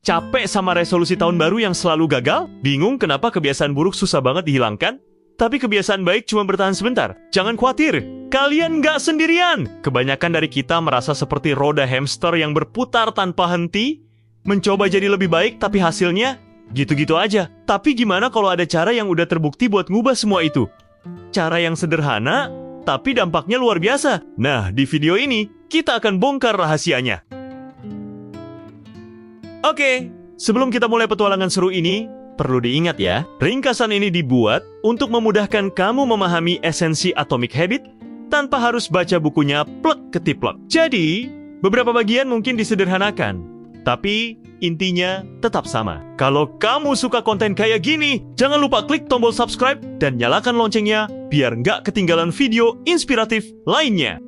Capek sama resolusi tahun baru yang selalu gagal? Bingung kenapa kebiasaan buruk susah banget dihilangkan? Tapi kebiasaan baik cuma bertahan sebentar. Jangan khawatir, kalian nggak sendirian. Kebanyakan dari kita merasa seperti roda hamster yang berputar tanpa henti, mencoba jadi lebih baik tapi hasilnya gitu-gitu aja. Tapi gimana kalau ada cara yang udah terbukti buat ngubah semua itu? Cara yang sederhana, tapi dampaknya luar biasa. Nah, di video ini, kita akan bongkar rahasianya. Oke, sebelum kita mulai petualangan seru ini, perlu diingat ya, ringkasan ini dibuat untuk memudahkan kamu memahami esensi Atomic Habit tanpa harus baca bukunya plek ketiplek. Jadi, beberapa bagian mungkin disederhanakan, tapi intinya tetap sama. Kalau kamu suka konten kayak gini, jangan lupa klik tombol subscribe dan nyalakan loncengnya biar nggak ketinggalan video inspiratif lainnya.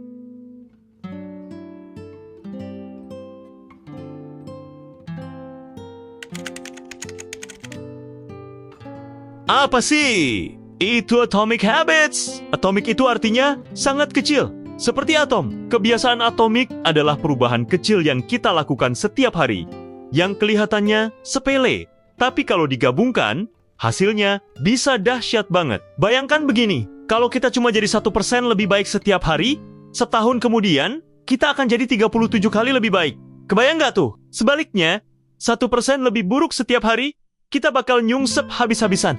Apa sih itu Atomic Habits? Atomic itu artinya sangat kecil. Seperti atom, kebiasaan atomik adalah perubahan kecil yang kita lakukan setiap hari, yang kelihatannya sepele. Tapi kalau digabungkan, hasilnya bisa dahsyat banget. Bayangkan begini, kalau kita cuma jadi 1% lebih baik setiap hari, setahun kemudian, kita akan jadi 37 kali lebih baik. Kebayang nggak tuh? Sebaliknya, 1% lebih buruk setiap hari, kita bakal nyungsep habis-habisan.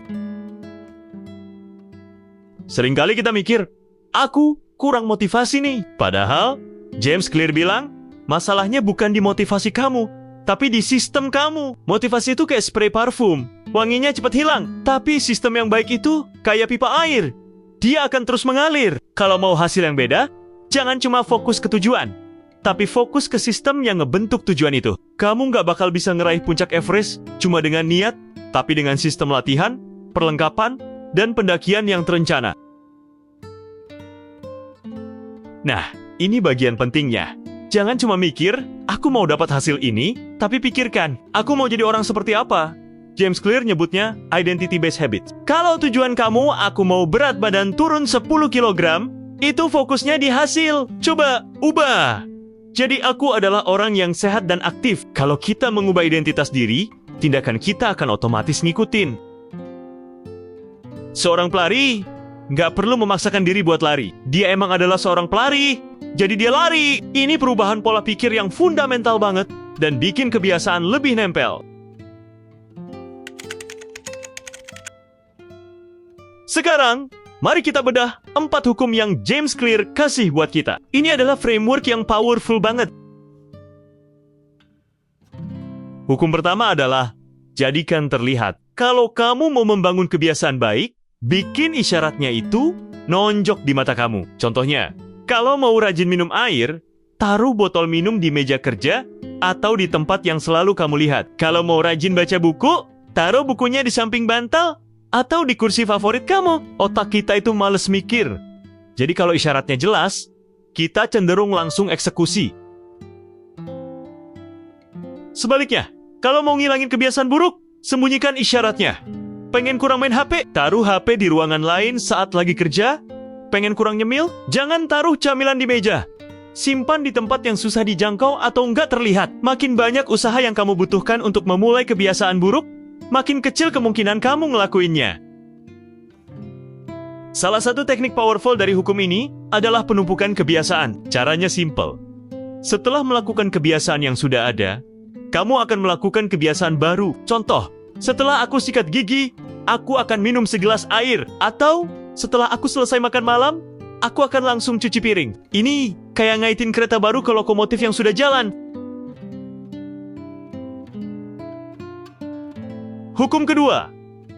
Seringkali kita mikir, aku kurang motivasi nih. Padahal, James Clear bilang, masalahnya bukan di motivasi kamu, tapi di sistem kamu. Motivasi itu kayak spray parfum. Wanginya cepat hilang. Tapi sistem yang baik itu kayak pipa air. Dia akan terus mengalir. Kalau mau hasil yang beda, jangan cuma fokus ke tujuan, tapi fokus ke sistem yang ngebentuk tujuan itu. Kamu nggak bakal bisa ngeraih puncak Everest cuma dengan niat, tapi dengan sistem latihan, perlengkapan, dan pendakian yang terencana. Nah, ini bagian pentingnya. Jangan cuma mikir, aku mau dapat hasil ini, tapi pikirkan, aku mau jadi orang seperti apa? James Clear nyebutnya identity-based habits. Kalau tujuan kamu, aku mau berat badan turun 10 kg, itu fokusnya di hasil. Coba ubah. Jadi aku adalah orang yang sehat dan aktif. Kalau kita mengubah identitas diri, tindakan kita akan otomatis ngikutin. Seorang pelari nggak perlu memaksakan diri buat lari. Dia emang adalah seorang pelari, jadi dia lari. Ini perubahan pola pikir yang fundamental banget dan bikin kebiasaan lebih nempel. Sekarang, mari kita bedah 4 hukum yang James Clear kasih buat kita. Ini adalah framework yang powerful banget. Hukum pertama adalah, jadikan terlihat. Kalau kamu mau membangun kebiasaan baik, bikin isyaratnya itu nonjok di mata kamu. Contohnya, kalau mau rajin minum air, taruh botol minum di meja kerja atau di tempat yang selalu kamu lihat. Kalau mau rajin baca buku, taruh bukunya di samping bantal atau di kursi favorit kamu. Otak kita itu males mikir. Jadi kalau isyaratnya jelas, kita cenderung langsung eksekusi. Sebaliknya, kalau mau ngilangin kebiasaan buruk, sembunyikan isyaratnya. Pengen kurang main HP? Taruh HP di ruangan lain saat lagi kerja. Pengen kurang nyemil? Jangan taruh camilan di meja. Simpan di tempat yang susah dijangkau atau nggak terlihat. Makin banyak usaha yang kamu butuhkan untuk memulai kebiasaan buruk, makin kecil kemungkinan kamu ngelakuinnya. Salah satu teknik powerful dari hukum ini adalah penumpukan kebiasaan. Caranya simple. Setelah melakukan kebiasaan yang sudah ada, kamu akan melakukan kebiasaan baru. Contoh, setelah aku sikat gigi, aku akan minum segelas air. Atau, setelah aku selesai makan malam, aku akan langsung cuci piring. Ini kayak ngaitin kereta baru ke lokomotif yang sudah jalan. Hukum kedua,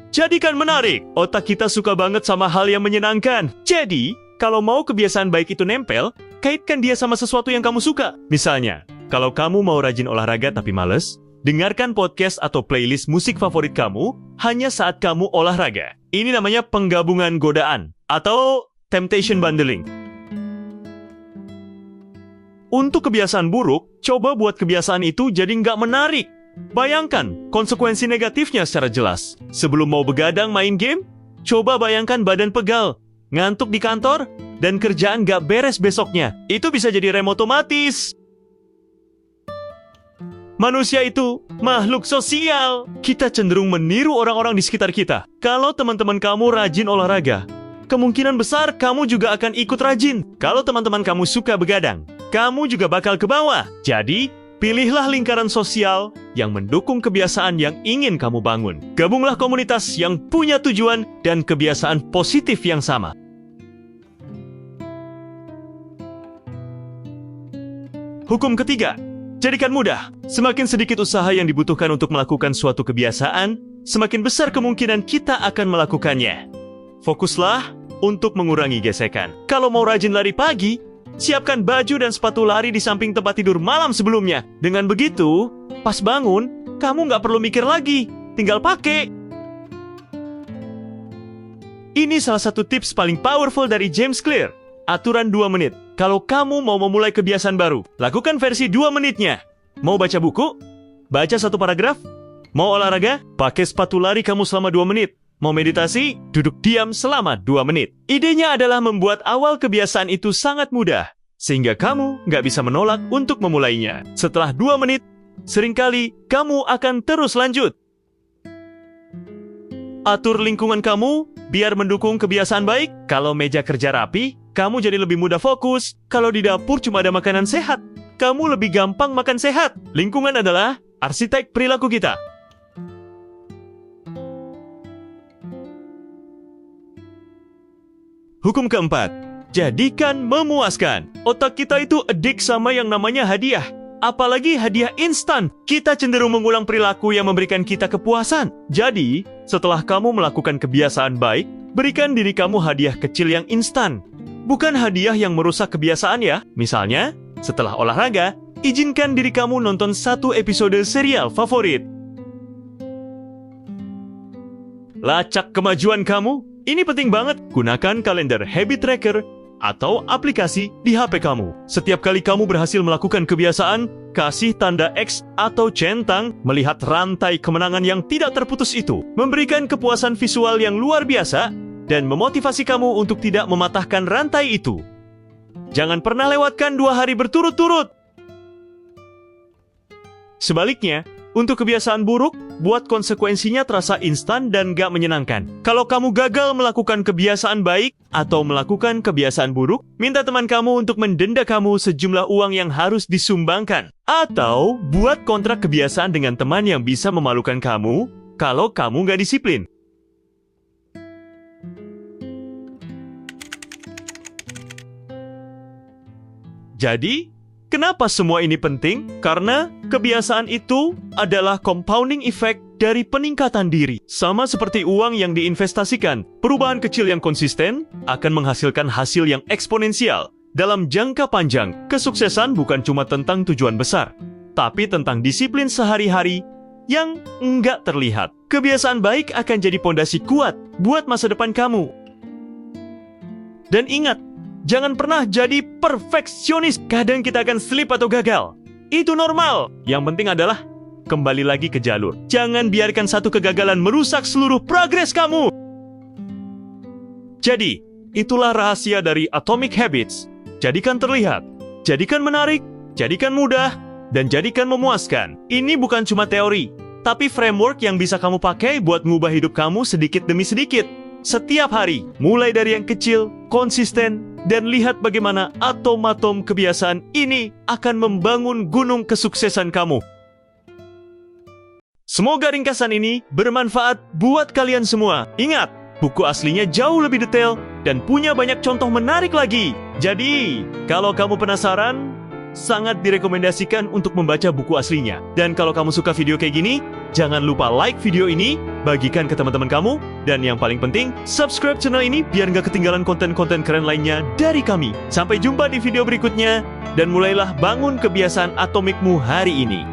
jadikan menarik. Otak kita suka banget sama hal yang menyenangkan. Jadi, kalau mau kebiasaan baik itu nempel, kaitkan dia sama sesuatu yang kamu suka. Misalnya, kalau kamu mau rajin olahraga tapi males, dengarkan podcast atau playlist musik favorit kamu hanya saat kamu olahraga. Ini namanya penggabungan godaan atau temptation bundling. Untuk kebiasaan buruk, coba buat kebiasaan itu jadi nggak menarik. Bayangkan konsekuensi negatifnya secara jelas. Sebelum mau begadang main game, coba bayangkan badan pegal, ngantuk di kantor, dan kerjaan nggak beres besoknya. Itu bisa jadi rem otomatis. Manusia itu makhluk sosial. Kita cenderung meniru orang-orang di sekitar kita. Kalau teman-teman kamu rajin olahraga, kemungkinan besar kamu juga akan ikut rajin. Kalau teman-teman kamu suka begadang, kamu juga bakal ke bawah. Jadi, pilihlah lingkaran sosial yang mendukung kebiasaan yang ingin kamu bangun. Gabunglah komunitas yang punya tujuan dan kebiasaan positif yang sama. Hukum ketiga, jadikan mudah. Semakin sedikit usaha yang dibutuhkan untuk melakukan suatu kebiasaan, semakin besar kemungkinan kita akan melakukannya. Fokuslah untuk mengurangi gesekan. Kalau mau rajin lari pagi, siapkan baju dan sepatu lari di samping tempat tidur malam sebelumnya. Dengan begitu, pas bangun, kamu nggak perlu mikir lagi, tinggal pakai. Ini salah satu tips paling powerful dari James Clear. Aturan 2 menit. Kalau kamu mau memulai kebiasaan baru, lakukan versi 2 menitnya. Mau baca buku? Baca 1 paragraf? Mau olahraga? Pakai sepatu lari kamu selama 2 menit. Mau meditasi? Duduk diam selama 2 menit. Idenya adalah membuat awal kebiasaan itu sangat mudah, sehingga kamu nggak bisa menolak untuk memulainya. Setelah 2 menit, seringkali kamu akan terus lanjut. Atur lingkungan kamu biar mendukung kebiasaan baik. Kalau meja kerja rapi, kamu jadi lebih mudah fokus. Kalau di dapur cuma ada makanan sehat, kamu lebih gampang makan sehat. Lingkungan adalah arsitek perilaku kita. Hukum keempat, jadikan memuaskan. Otak kita itu addict sama yang namanya hadiah. Apalagi hadiah instan. Kita cenderung mengulang perilaku yang memberikan kita kepuasan. Jadi, setelah kamu melakukan kebiasaan baik, berikan diri kamu hadiah kecil yang instan. Bukan hadiah yang merusak kebiasaan ya. Misalnya, setelah olahraga, izinkan diri kamu nonton 1 episode serial favorit. Lacak kemajuan kamu. Ini penting banget. Gunakan kalender habit tracker atau aplikasi di HP kamu. Setiap kali kamu berhasil melakukan kebiasaan, kasih tanda X atau centang melihat rantai kemenangan yang tidak terputus itu. Memberikan kepuasan visual yang luar biasa dan memotivasi kamu untuk tidak mematahkan rantai itu. Jangan pernah lewatkan 2 hari berturut-turut. Sebaliknya, untuk kebiasaan buruk, buat konsekuensinya terasa instan dan gak menyenangkan. Kalau kamu gagal melakukan kebiasaan baik atau melakukan kebiasaan buruk, minta teman kamu untuk mendenda kamu sejumlah uang yang harus disumbangkan. Atau buat kontrak kebiasaan dengan teman yang bisa memalukan kamu kalau kamu gak disiplin. Jadi, kenapa semua ini penting? Karena kebiasaan itu adalah compounding effect dari peningkatan diri. Sama seperti uang yang diinvestasikan, perubahan kecil yang konsisten akan menghasilkan hasil yang eksponensial. Dalam jangka panjang, kesuksesan bukan cuma tentang tujuan besar, tapi tentang disiplin sehari-hari yang enggak terlihat. Kebiasaan baik akan jadi pondasi kuat buat masa depan kamu. Dan ingat, jangan pernah jadi perfeksionis. Kadang kita akan slip atau gagal. Itu normal. Yang penting adalah kembali lagi ke jalur. Jangan biarkan satu kegagalan merusak seluruh progres kamu. Jadi, itulah rahasia dari Atomic Habits. Jadikan terlihat, jadikan menarik, jadikan mudah, dan jadikan memuaskan. Ini bukan cuma teori, tapi framework yang bisa kamu pakai buat mengubah hidup kamu sedikit demi sedikit. Setiap hari, mulai dari yang kecil, konsisten, dan lihat bagaimana atom-atom kebiasaan ini akan membangun gunung kesuksesan kamu. Semoga ringkasan ini bermanfaat buat kalian semua. Ingat, buku aslinya jauh lebih detail dan punya banyak contoh menarik lagi. Jadi, kalau kamu penasaran, sangat direkomendasikan untuk membaca buku aslinya. Dan kalau kamu suka video kayak gini, jangan lupa like video ini, bagikan ke teman-teman kamu, dan yang paling penting, subscribe channel ini biar nggak ketinggalan konten-konten keren lainnya dari kami. Sampai jumpa di video berikutnya, dan mulailah bangun kebiasaan atomikmu hari ini.